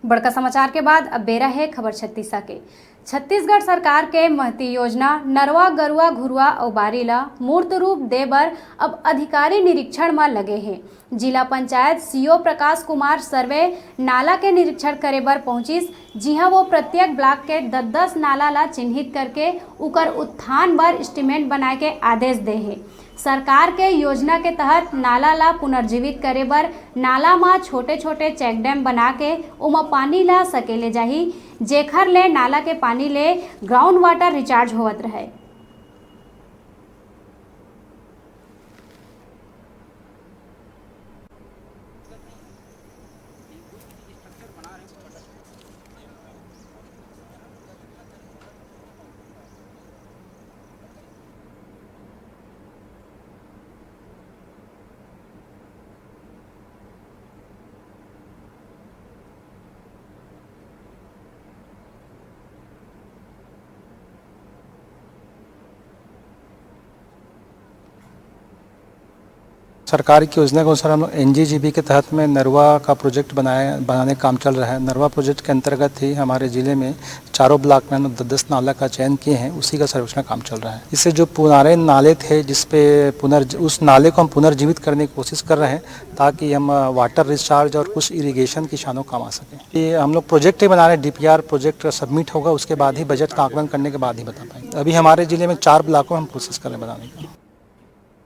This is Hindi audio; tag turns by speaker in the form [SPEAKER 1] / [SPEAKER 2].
[SPEAKER 1] बड़का समाचार के बाद अब बेरा है खबर छत्तीसा के। छत्तीसगढ़ सरकार के महती योजना नरवा गरुआ घुरुआ और बारी ला मूर्त रूप दे बर अब अधिकारी निरीक्षण में लगे हैं। जिला पंचायत सीओ प्रकाश कुमार सर्वे नाला के निरीक्षण करे बर पहुंचिस, जिहां वो प्रत्येक ब्लॉक के 10-10 नाला ला चिन्हित करके उकर उत्थान बर एस्टीमेट बनाए के आदेश दे है। सरकार के योजना के तहत नाला ला पुनर्जीवित करे बर नाला में छोटे-छोटे चेक डैम बना के उमा पानी ला सकेले जाही, जेखर ले नाला के पानी ले ग्राउंड वाटर रिचार्ज होवत रहे।
[SPEAKER 2] सरकार की योजना के अनुसार हम लोग एनजीजीबी के तहत में नरवा का प्रोजेक्ट बनाने का काम चल रहा है। नरवा प्रोजेक्ट के अंतर्गत ही हमारे ज़िले में चारों ब्लॉक में 10-10 नाला का चयन किए हैं, उसी का सर्वेक्षण काम चल रहा है। इससे जो पुराने नाले थे जिसपे उस नाले को हम पुनर्जीवित करने की कोशिश कर रहे हैं ताकि हम वाटर रिचार्ज और कुछ इरीगेशन किसानों को काम आ सकें। ये हम लोग प्रोजेक्ट ही बना रहे हैं, DPR प्रोजेक्ट सबमिट होगा, उसके बाद ही बजट का आकलन करने के बाद ही बता पाएंगे। अभी हमारे ज़िले में 4 ब्लॉकों में हम कोशिश कर रहे हैं बनाने का।